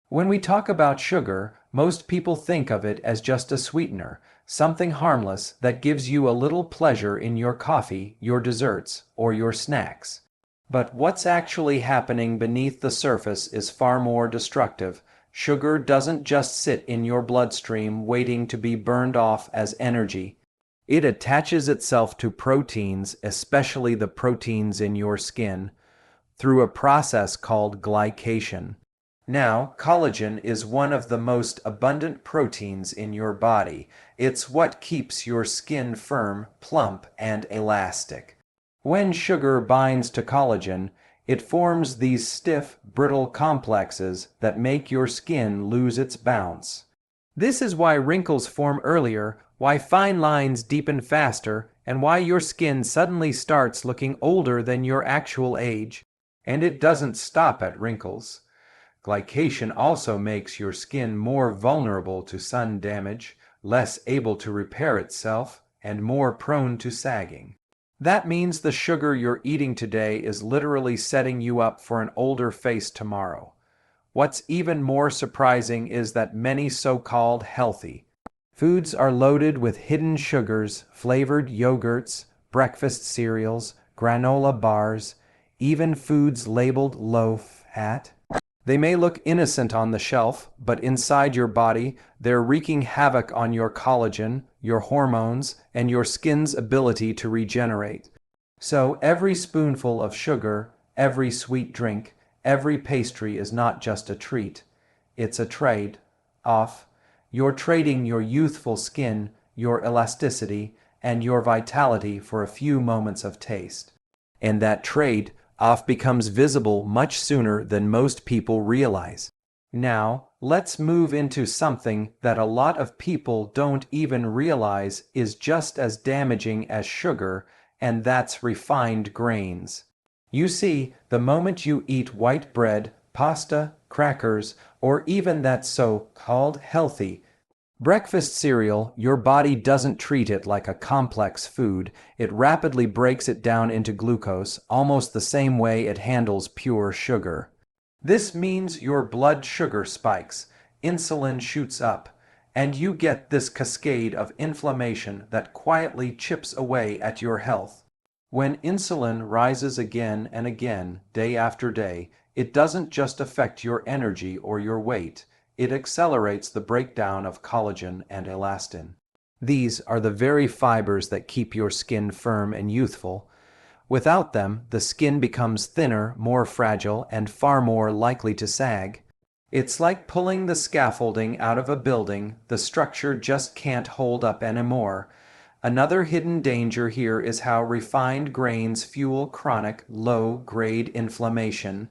When we talk about sugar, most people think of it as just a sweetener, something harmless that gives you a little pleasure in your coffee, your desserts, or your snacks. But what's actually happening beneath the surface is far more destructive. Sugar doesn't just sit in your bloodstream waiting to be burned off as energy. It attaches itself to proteins, especially the proteins in your skin, through a process called glycation. Now, collagen is one of the most abundant proteins in your body. It's what keeps your skin firm, plump, and elastic. When sugar binds to collagen, it forms these stiff, brittle complexes that make your skin lose its bounce. This is why wrinkles form earlier, why fine lines deepen faster, and why your skin suddenly starts looking older than your actual age. And it doesn't stop at wrinkles. Glycation also makes your skin more vulnerable to sun damage, less able to repair itself, and more prone to sagging. That means the sugar you're eating today is literally setting you up for an older face tomorrow. What's even more surprising is that many so-called healthy foods are loaded with hidden sugars, flavored yogurts, breakfast cereals, granola bars, even foods labeled low-fat. They may look innocent on the shelf, but inside your body, they're wreaking havoc on your collagen, your hormones, and your skin's ability to regenerate. So every spoonful of sugar, every sweet drink, every pastry is not just a treat. It's a trade-off. You're trading your youthful skin, your elasticity, and your vitality for a few moments of taste. And that trade-off becomes visible much sooner than most people realize. Now, let's move into something that a lot of people don't even realize is just as damaging as sugar, and that's refined grains. You see, the moment you eat white bread, pasta, crackers, or even that so-called healthy breakfast cereal, your body doesn't treat it like a complex food. It rapidly breaks it down into glucose, almost the same way it handles pure sugar. This means your blood sugar spikes, insulin shoots up, and you get this cascade of inflammation that quietly chips away at your health. When insulin rises again and again, day after day, it doesn't just affect your energy or your weight. It accelerates the breakdown of collagen and elastin. These are the very fibers that keep your skin firm and youthful. Without them, the skin becomes thinner, more fragile, and far more likely to sag. It's like pulling the scaffolding out of a building. The structure just can't hold up anymore. Another hidden danger here is how refined grains fuel chronic, low-grade inflammation.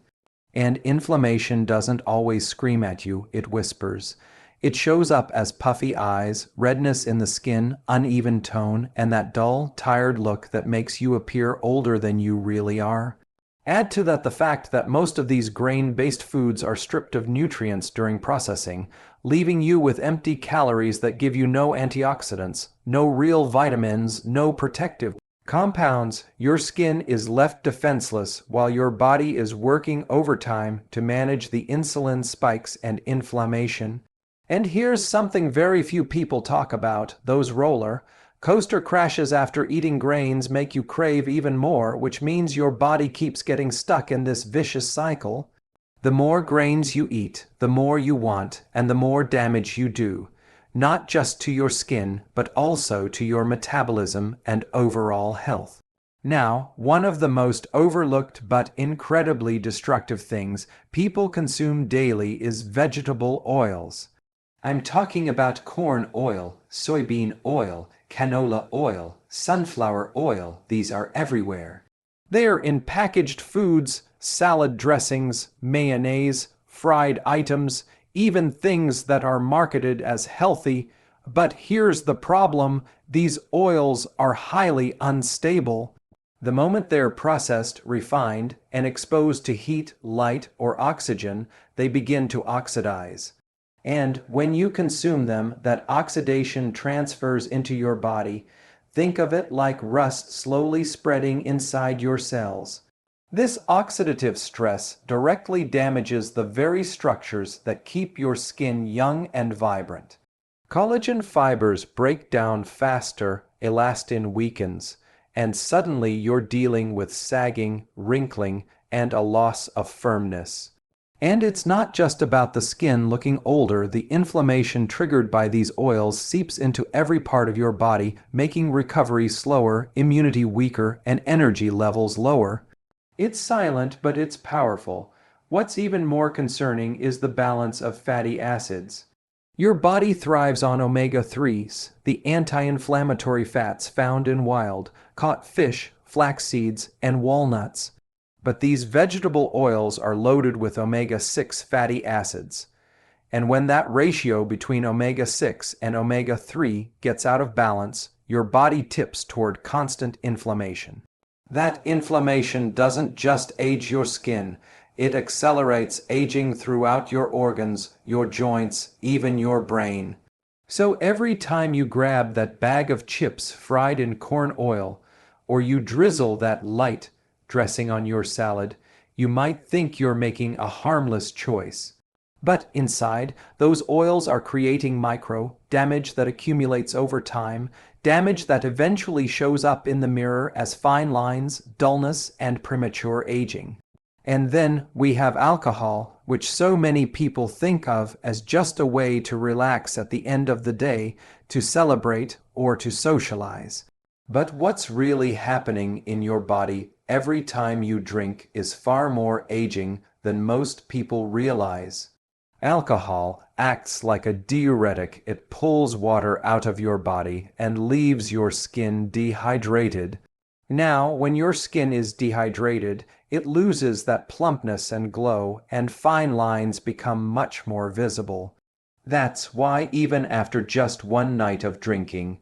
And inflammation doesn't always scream at you, it whispers. It shows up as puffy eyes, redness in the skin, uneven tone, and that dull, tired look that makes you appear older than you really are. Add to that the fact that most of these grain-based foods are stripped of nutrients during processing, leaving you with empty calories that give you no antioxidants, no real vitamins, no protective compounds. Your skin is left defenseless while your body is working overtime to manage the insulin spikes and inflammation. And here's something very few people talk about, those roller coaster crashes after eating grains make you crave even more, which means your body keeps getting stuck in this vicious cycle. The more grains you eat, the more you want, and the more damage you do. Not just to your skin, but also to your metabolism and overall health. Now, one of the most overlooked but incredibly destructive things people consume daily is vegetable oils. I'm talking about corn oil, soybean oil, canola oil, sunflower oil. These are everywhere. They are in packaged foods, salad dressings, mayonnaise, fried items, even things that are marketed as healthy. But here's the problem: these oils are highly unstable. The moment they're processed, refined, and exposed to heat, light, or oxygen, they begin to oxidize. And when you consume them, that oxidation transfers into your body. Think of it like rust slowly spreading inside your cells. This oxidative stress directly damages the very structures that keep your skin young and vibrant. Collagen fibers break down faster, elastin weakens, and suddenly you're dealing with sagging, wrinkling, and a loss of firmness. And it's not just about the skin looking older. The inflammation triggered by these oils seeps into every part of your body, making recovery slower, immunity weaker, and energy levels lower. It's silent, but it's powerful. What's even more concerning is the balance of fatty acids. Your body thrives on omega-3s, the anti-inflammatory fats found in wild-caught fish, flax seeds, and walnuts. But these vegetable oils are loaded with omega-6 fatty acids. And when that ratio between omega-6 and omega-3 gets out of balance, your body tips toward constant inflammation. That inflammation doesn't just age your skin, it accelerates aging throughout your organs, your joints, even your brain. So every time you grab that bag of chips fried in corn oil, or you drizzle that light dressing on your salad, you might think you're making a harmless choice. But inside, those oils are creating damage that accumulates over time, damage that eventually shows up in the mirror as fine lines, dullness, and premature aging. And then we have alcohol, which so many people think of as just a way to relax at the end of the day, to celebrate, or to socialize. But what's really happening in your body every time you drink is far more aging than most people realize. Alcohol acts like a diuretic. It pulls water out of your body and leaves your skin dehydrated. Now, when your skin is dehydrated, it loses that plumpness and glow, and fine lines become much more visible. That's why even after just one night of drinking,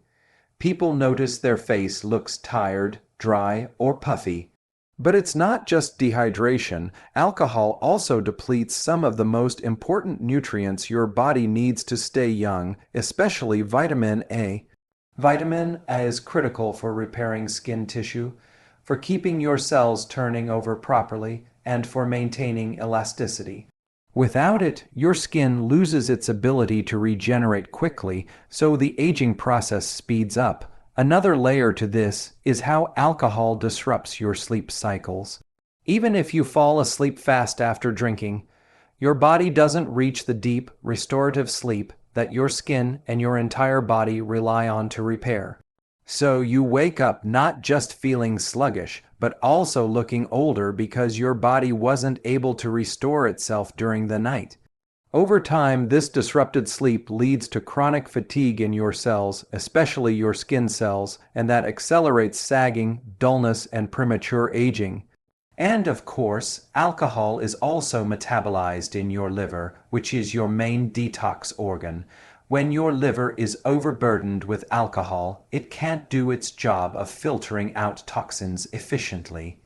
people notice their face looks tired, dry, or puffy. But it's not just dehydration. Alcohol also depletes some of the most important nutrients your body needs to stay young, especially vitamin A. Vitamin A is critical for repairing skin tissue, for keeping your cells turning over properly, and for maintaining elasticity. Without it, your skin loses its ability to regenerate quickly, so the aging process speeds up. Another layer to this is how alcohol disrupts your sleep cycles. Even if you fall asleep fast after drinking, your body doesn't reach the deep, restorative sleep that your skin and your entire body rely on to repair. So you wake up not just feeling sluggish, but also looking older because your body wasn't able to restore itself during the night. Over time, this disrupted sleep leads to chronic fatigue in your cells, especially your skin cells, and that accelerates sagging, dullness, and premature aging. And of course, alcohol is also metabolized in your liver, which is your main detox organ. When your liver is overburdened with alcohol, it can't do its job of filtering out toxins efficiently.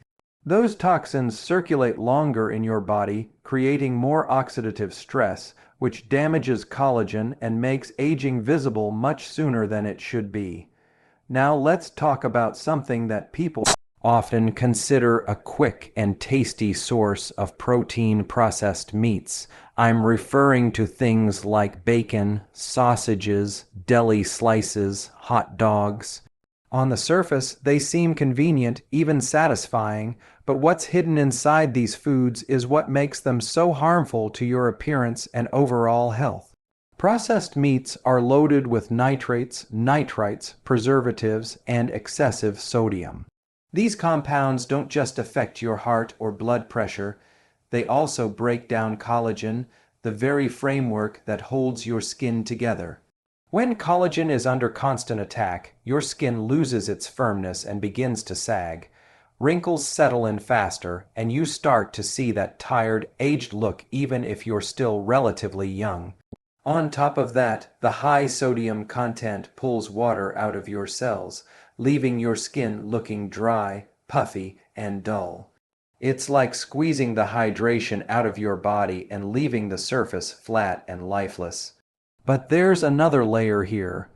Those toxins circulate longer in your body, creating more oxidative stress, which damages collagen and makes aging visible much sooner than it should be. Now let's talk about something that people often consider a quick and tasty source of protein: processed meats. I'm referring to things like bacon, sausages, deli slices, hot dogs. On the surface, they seem convenient, even satisfying, but what's hidden inside these foods is what makes them so harmful to your appearance and overall health. Processed meats are loaded with nitrates, nitrites, preservatives, and excessive sodium. These compounds don't just affect your heart or blood pressure, they also break down collagen, the very framework that holds your skin together. When collagen is under constant attack, your skin loses its firmness and begins to sag. Wrinkles settle in faster, and you start to see that tired, aged look even if you're still relatively young. On top of that, the high sodium content pulls water out of your cells, leaving your skin looking dry, puffy, and dull. It's like squeezing the hydration out of your body and leaving the surface flat and lifeless. But there's another layer here: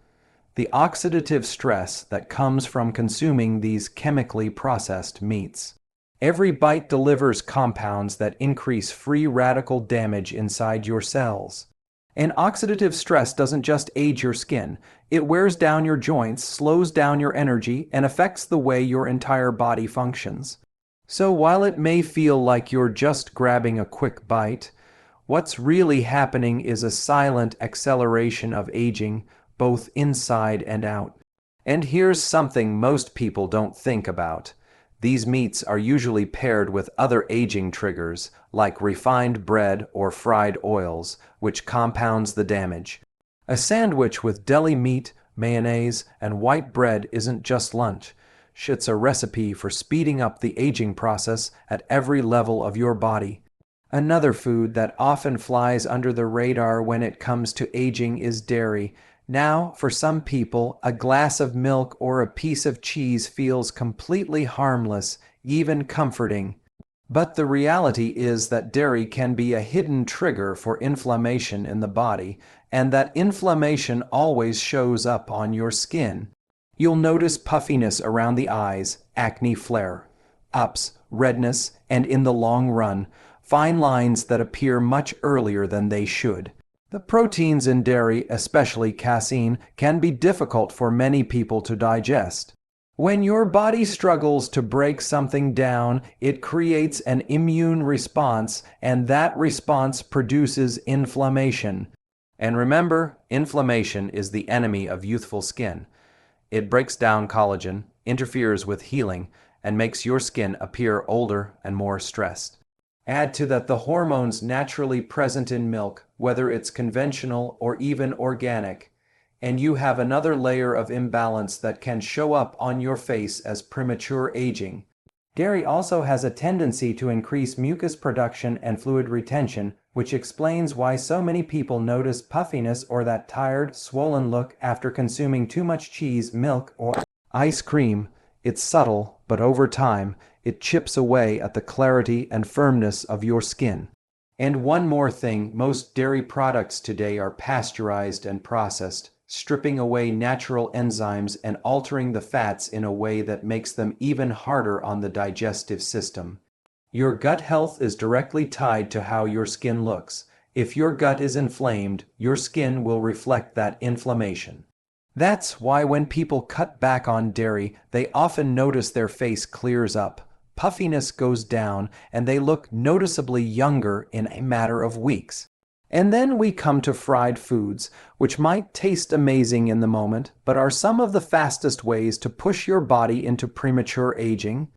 the oxidative stress that comes from consuming these chemically processed meats. Every bite delivers compounds that increase free radical damage inside your cells. And oxidative stress doesn't just age your skin, it wears down your joints, slows down your energy, and affects the way your entire body functions. So while it may feel like you're just grabbing a quick bite, what's really happening is a silent acceleration of aging, both inside and out. And here's something most people don't think about. These meats are usually paired with other aging triggers, like refined bread or fried oils, which compounds the damage. A sandwich with deli meat, mayonnaise, and white bread isn't just lunch. It's a recipe for speeding up the aging process at every level of your body. Another food that often flies under the radar when it comes to aging is dairy. Now, for some people, a glass of milk or a piece of cheese feels completely harmless, even comforting. But the reality is that dairy can be a hidden trigger for inflammation in the body, and that inflammation always shows up on your skin. You'll notice puffiness around the eyes, acne flare-ups, redness, and in the long run, fine lines that appear much earlier than they should. The proteins in dairy, especially casein, can be difficult for many people to digest. When your body struggles to break something down, it creates an immune response, and that response produces inflammation. And remember, inflammation is the enemy of youthful skin. It breaks down collagen, interferes with healing, and makes your skin appear older and more stressed. Add to that the hormones naturally present in milk, whether it's conventional or even organic, and you have another layer of imbalance that can show up on your face as premature aging. Dairy also has a tendency to increase mucus production and fluid retention, which explains why so many people notice puffiness or that tired, swollen look after consuming too much cheese, milk, or ice cream. It's subtle, but over time, it chips away at the clarity and firmness of your skin. And one more thing, most dairy products today are pasteurized and processed, stripping away natural enzymes and altering the fats in a way that makes them even harder on the digestive system. Your gut health is directly tied to how your skin looks. If your gut is inflamed, your skin will reflect that inflammation. That's why when people cut back on dairy, they often notice their face clears up, puffiness goes down, and they look noticeably younger in a matter of weeks. And then we come to fried foods, which might taste amazing in the moment, but are some of the fastest ways to push your body into premature aging.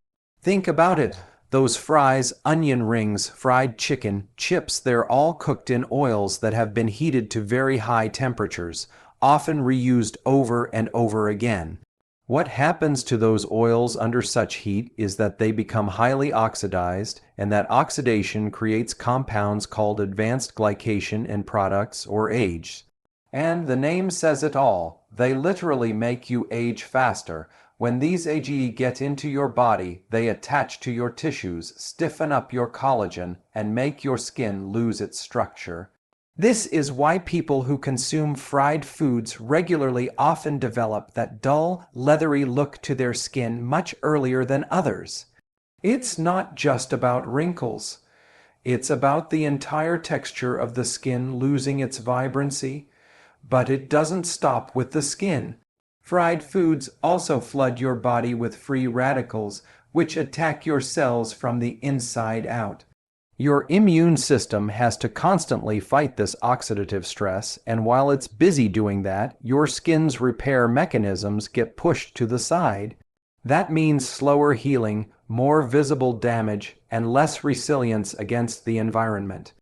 Think about it. Those fries, onion rings, fried chicken, chips, they're all cooked in oils that have been heated to very high temperatures, often reused over and over again. What happens to those oils under such heat is that they become highly oxidized, and that oxidation creates compounds called advanced glycation in products or age. And the name says it all. They literally make you age faster. When these AGE get into your body, they attach to your tissues, stiffen up your collagen, and make your skin lose its structure. This is why people who consume fried foods regularly often develop that dull, leathery look to their skin much earlier than others. It's not just about wrinkles. It's about the entire texture of the skin losing its vibrancy. But it doesn't stop with the skin. Fried foods also flood your body with free radicals, which attack your cells from the inside out. Your immune system has to constantly fight this oxidative stress, and while it's busy doing that, your skin's repair mechanisms get pushed to the side. That means slower healing, more visible damage, and less resilience against the environment.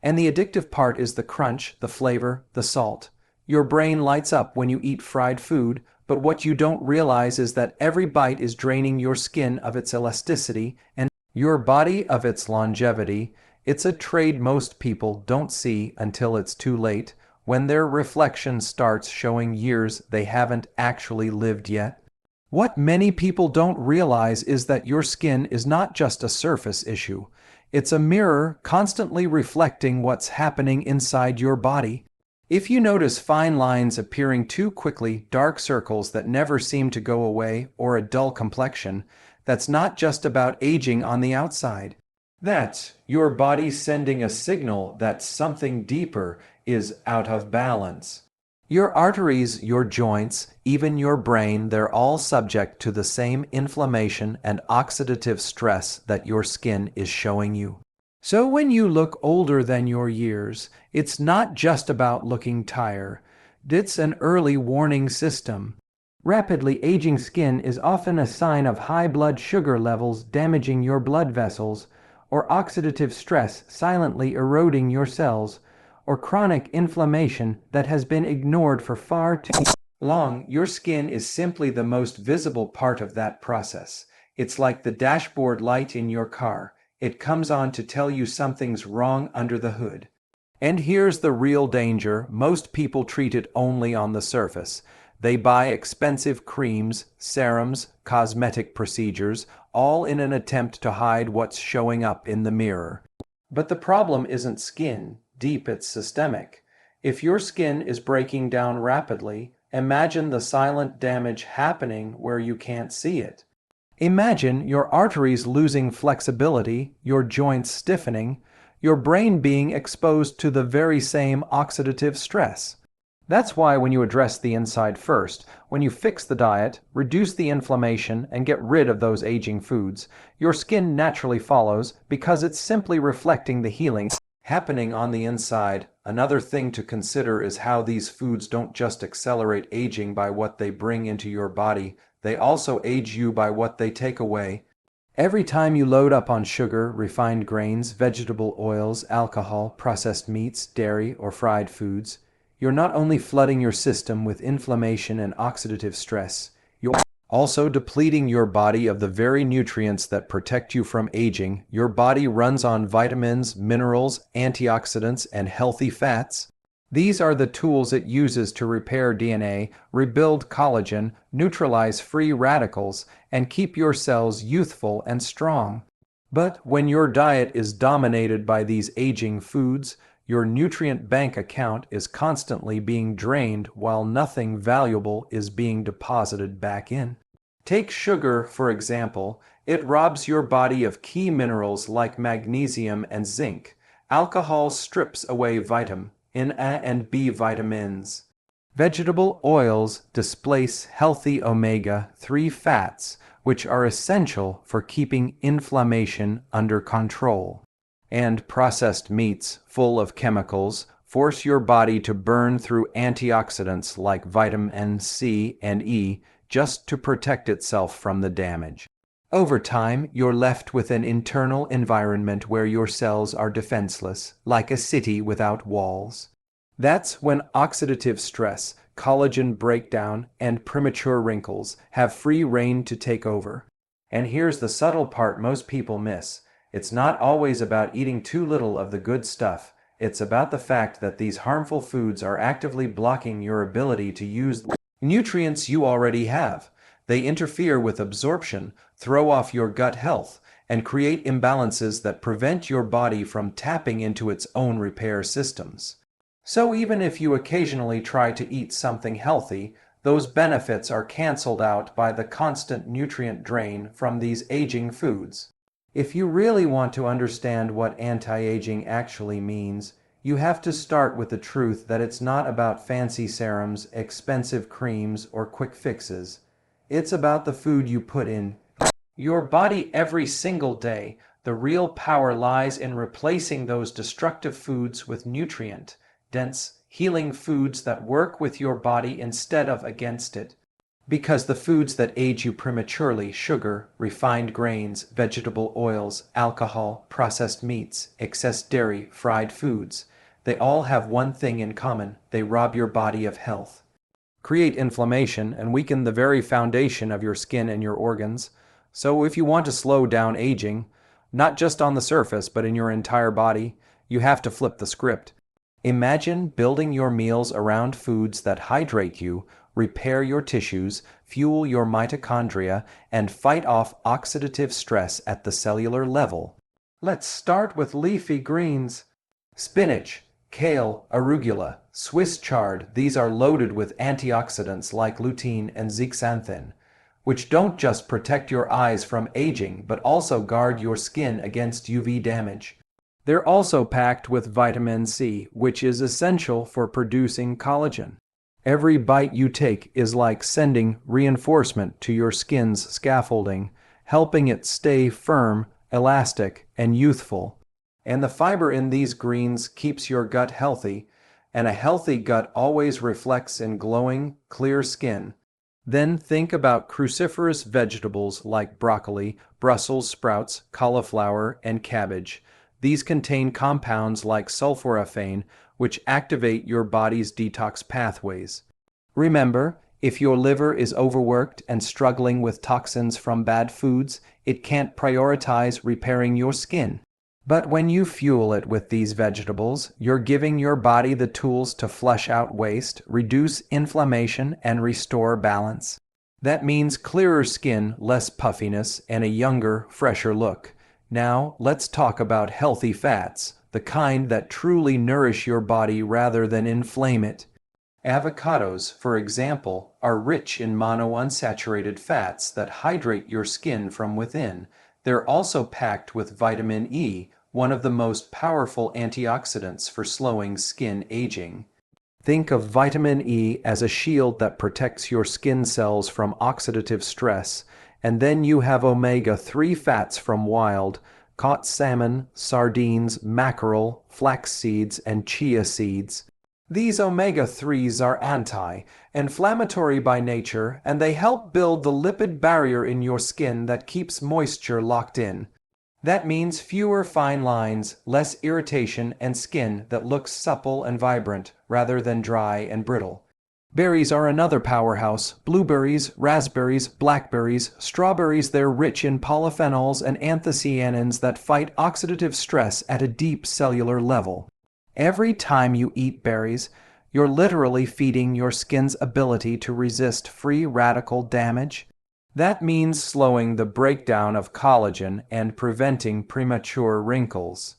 And the addictive part is the crunch, the flavor, the salt. Your brain lights up when you eat fried food, but what you don't realize is that every bite is draining your skin of its elasticity and your body of its longevity. It's a trade most people don't see until it's too late, when their reflection starts showing years they haven't actually lived yet. What many people don't realize is that your skin is not just a surface issue. It's a mirror constantly reflecting what's happening inside your body. If you notice fine lines appearing too quickly, dark circles that never seem to go away, or a dull complexion, That's not just about aging on the outside. That's your body sending a signal that something deeper is out of balance. Your arteries, your joints, even your brain, they're all subject to the same inflammation and oxidative stress that your skin is showing you. So when you look older than your years, it's not just about looking tired. It's an early warning system. Rapidly aging skin is often a sign of high blood sugar levels damaging your blood vessels, or oxidative stress silently eroding your cells, or chronic inflammation that has been ignored for far too long. Your skin is simply the most visible part of that process. It's like the dashboard light in your car. It comes on to tell you something's wrong under the hood. And here's the real danger. Most people treat it only on the surface. They buy expensive creams, serums, cosmetic procedures, all in an attempt to hide what's showing up in the mirror. But the problem isn't skin deep, it's systemic. If your skin is breaking down rapidly, imagine the silent damage happening where you can't see it. Imagine your arteries losing flexibility, your joints stiffening, your brain being exposed to the very same oxidative stress. That's why when you address the inside first, when you fix the diet, reduce the inflammation, and get rid of those aging foods, your skin naturally follows because it's simply reflecting the healing happening on the inside. Another thing to consider is how these foods don't just accelerate aging by what they bring into your body, they also age you by what they take away. Every time you load up on sugar, refined grains, vegetable oils, alcohol, processed meats, dairy, or fried foods, you're not only flooding your system with inflammation and oxidative stress, you're also depleting your body of the very nutrients that protect you from aging. Your body runs on vitamins, minerals, antioxidants, and healthy fats. These are the tools it uses to repair DNA, rebuild collagen, neutralize free radicals, and keep your cells youthful and strong. But when your diet is dominated by these aging foods, your nutrient bank account is constantly being drained while nothing valuable is being deposited back in. Take sugar, for example. It robs your body of key minerals like magnesium and zinc. Alcohol strips away vitamin A and B vitamins. Vegetable oils displace healthy omega-3 fats, which are essential for keeping inflammation under control. And processed meats, full of chemicals, force your body to burn through antioxidants like vitamin C and E just to protect itself from the damage. Over time, you're left with an internal environment where your cells are defenseless, like a city without walls. That's when oxidative stress, collagen breakdown, and premature wrinkles have free rein to take over. And here's the subtle part most people miss. It's not always about eating too little of the good stuff. It's about the fact that these harmful foods are actively blocking your ability to use the nutrients you already have. They interfere with absorption, throw off your gut health, and create imbalances that prevent your body from tapping into its own repair systems. So even if you occasionally try to eat something healthy, those benefits are canceled out by the constant nutrient drain from these aging foods. If you really want to understand what anti-aging actually means, you have to start with the truth that it's not about fancy serums, expensive creams, or quick fixes. It's about the food you put in your body every single day. The real power lies in replacing those destructive foods with nutrient-dense, healing foods that work with your body instead of against it. Because the foods that age you prematurely, sugar, refined grains, vegetable oils, alcohol, processed meats, excess dairy, fried foods, they all have one thing in common: they rob your body of health, create inflammation, and weaken the very foundation of your skin and your organs. So if you want to slow down aging, not just on the surface but in your entire body, you have to flip the script. Imagine building your meals around foods that hydrate you, repair your tissues, fuel your mitochondria, and fight off oxidative stress at the cellular level. Let's start with leafy greens. Spinach, kale, arugula, Swiss chard, these are loaded with antioxidants like lutein and zeaxanthin. which don't just protect your eyes from aging but also guard your skin against UV damage. They're also packed with vitamin C, which is essential for producing collagen. Every bite you take is like sending reinforcement to your skin's scaffolding, helping it stay firm, elastic, and youthful. And the fiber in these greens keeps your gut healthy, and a healthy gut always reflects in glowing, clear skin. Then think about cruciferous vegetables like broccoli, Brussels sprouts, cauliflower, and cabbage. These contain compounds like sulforaphane, which activate your body's detox pathways. Remember, if your liver is overworked and struggling with toxins from bad foods, it can't prioritize repairing your skin. But when you fuel it with these vegetables, you're giving your body the tools to flush out waste, reduce inflammation, and restore balance. That means clearer skin, less puffiness, and a younger, fresher look. Now, let's talk about healthy fats, the kind that truly nourish your body rather than inflame it. Avocados, for example, are rich in monounsaturated fats that hydrate your skin from within. They're also packed with vitamin E, one of the most powerful antioxidants for slowing skin aging. Think of vitamin E as a shield that protects your skin cells from oxidative stress, and then you have omega-3 fats from wild, caught salmon, sardines, mackerel, flax seeds, and chia seeds. These omega-3s are anti-inflammatory by nature, and they help build the lipid barrier in your skin that keeps moisture locked in. That means fewer fine lines, less irritation, and skin that looks supple and vibrant rather than dry and brittle. Berries are another powerhouse. Blueberries, raspberries, blackberries, strawberries, they're rich in polyphenols and anthocyanins that fight oxidative stress at a deep cellular level. Every time you eat berries, you're literally feeding your skin's ability to resist free radical damage. That means slowing the breakdown of collagen and preventing premature wrinkles.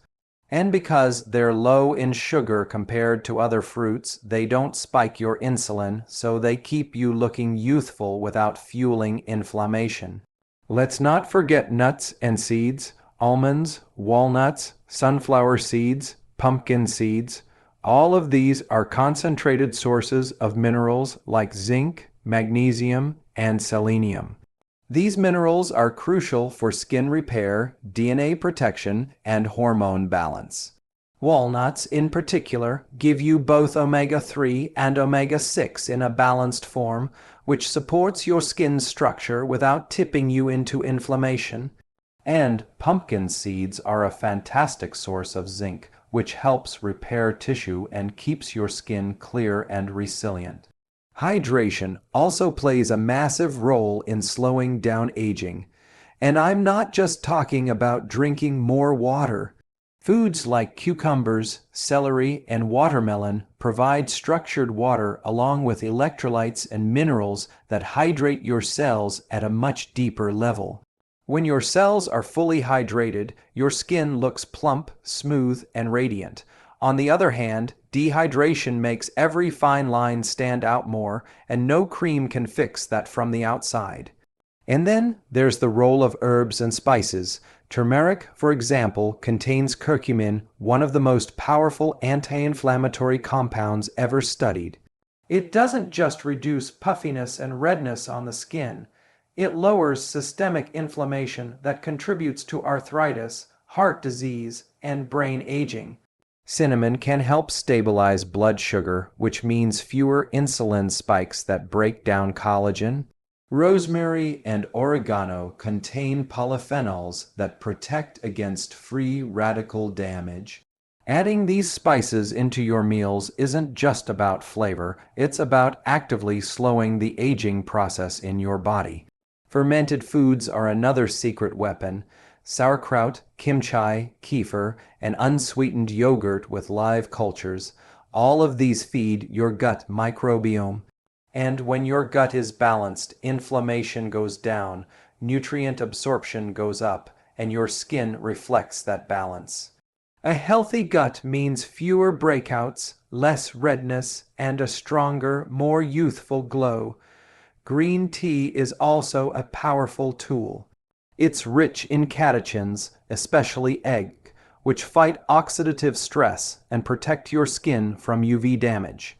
And because they're low in sugar compared to other fruits, they don't spike your insulin, so they keep you looking youthful without fueling inflammation. Let's not forget nuts and seeds, almonds, walnuts, sunflower seeds, pumpkin seeds. All of these are concentrated sources of minerals like zinc, magnesium, and selenium. These minerals are crucial for skin repair, DNA protection, and hormone balance. Walnuts, in particular, give you both omega-3 and omega-6 in a balanced form, which supports your skin's structure without tipping you into inflammation. And pumpkin seeds are a fantastic source of zinc, which helps repair tissue and keeps your skin clear and resilient. Hydration also plays a massive role in slowing down aging. And I'm not just talking about drinking more water. Foods like cucumbers, celery, and watermelon provide structured water along with electrolytes and minerals that hydrate your cells at a much deeper level. When your cells are fully hydrated, your skin looks plump, smooth, and radiant. On the other hand, dehydration makes every fine line stand out more, and no cream can fix that from the outside. And then there's the role of herbs and spices. Turmeric, for example, contains curcumin, one of the most powerful anti-inflammatory compounds ever studied. It doesn't just reduce puffiness and redness on the skin. It lowers systemic inflammation that contributes to arthritis, heart disease, and brain aging. Cinnamon can help stabilize blood sugar, which means fewer insulin spikes that break down collagen. Rosemary and oregano contain polyphenols that protect against free radical damage. Adding these spices into your meals isn't just about flavor, it's about actively slowing the aging process in your body. Fermented foods are another secret weapon. Sauerkraut, kimchi, kefir, and unsweetened yogurt with live cultures. All of these feed your gut microbiome. And when your gut is balanced, inflammation goes down, nutrient absorption goes up, and your skin reflects that balance. A healthy gut means fewer breakouts, less redness, and a stronger, more youthful glow. Green tea is also a powerful tool. It's rich in catechins, especially egg, which fight oxidative stress and protect your skin from UV damage.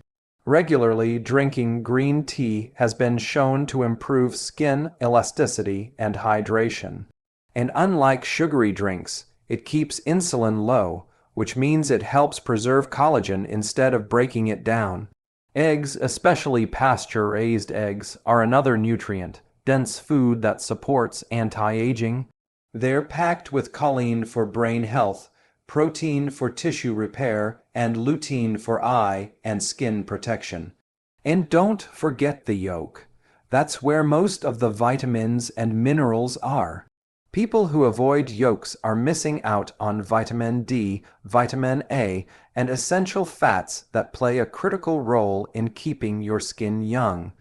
Regularly drinking green tea has been shown to improve skin elasticity and hydration. And unlike sugary drinks, it keeps insulin low, which means it helps preserve collagen instead of breaking it down. Eggs, especially pasture-raised eggs, are another nutrient-dense food that supports anti-aging. They're packed with choline for brain health, protein for tissue repair, and lutein for eye and skin protection. And don't forget the yolk. That's where most of the vitamins and minerals are. People who avoid yolks are missing out on vitamin D, vitamin A, and essential fats that play a critical role in keeping your skin young.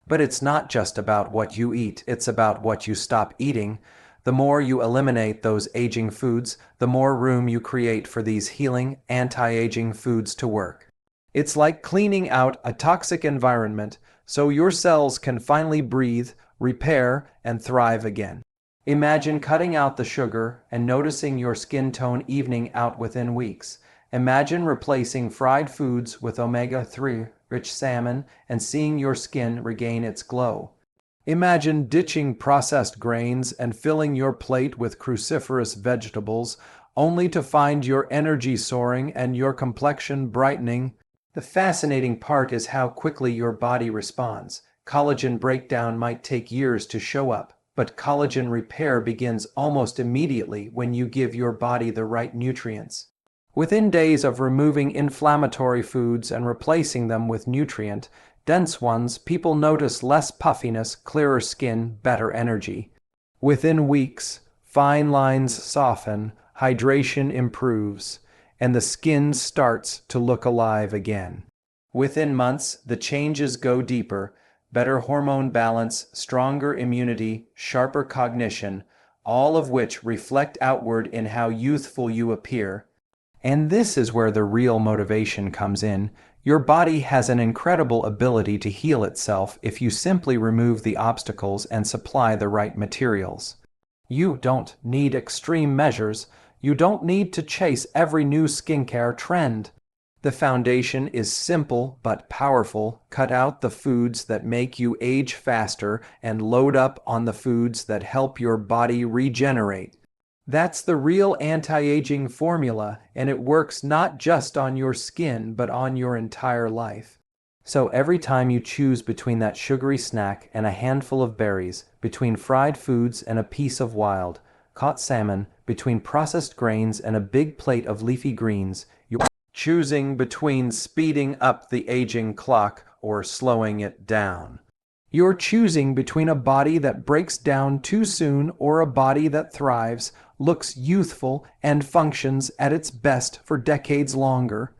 But it's not just about what you eat, it's about what you stop eating. The more you eliminate those aging foods, the more room you create for these healing, anti-aging foods to work. It's like cleaning out a toxic environment so your cells can finally breathe, repair, and thrive again. Imagine cutting out the sugar and noticing your skin tone evening out within weeks. Imagine replacing fried foods with omega-3 rich salmon and seeing your skin regain its glow. Imagine ditching processed grains and filling your plate with cruciferous vegetables, only to find your energy soaring and your complexion brightening. The fascinating part is how quickly your body responds. Collagen breakdown might take years to show up, but collagen repair begins almost immediately when you give your body the right nutrients. Within days of removing inflammatory foods and replacing them with nutrient-dense ones, people notice less puffiness, clearer skin, better energy. Within weeks, fine lines soften, hydration improves, and the skin starts to look alive again. Within months, the changes go deeper. Better hormone balance, stronger immunity, sharper cognition, all of which reflect outward in how youthful you appear. And this is where the real motivation comes in. Your body has an incredible ability to heal itself if you simply remove the obstacles and supply the right materials. You don't need extreme measures. You don't need to chase every new skincare trend. The foundation is simple but powerful. Cut out the foods that make you age faster and load up on the foods that help your body regenerate. That's the real anti-aging formula, and it works not just on your skin but on your entire life. So every time you choose between that sugary snack and a handful of berries, between fried foods and a piece of wild caught salmon, between processed grains and a big plate of leafy greens, you're choosing between speeding up the aging clock or slowing it down. You're choosing between a body that breaks down too soon or a body that thrives, looks youthful, and functions at its best for decades longer.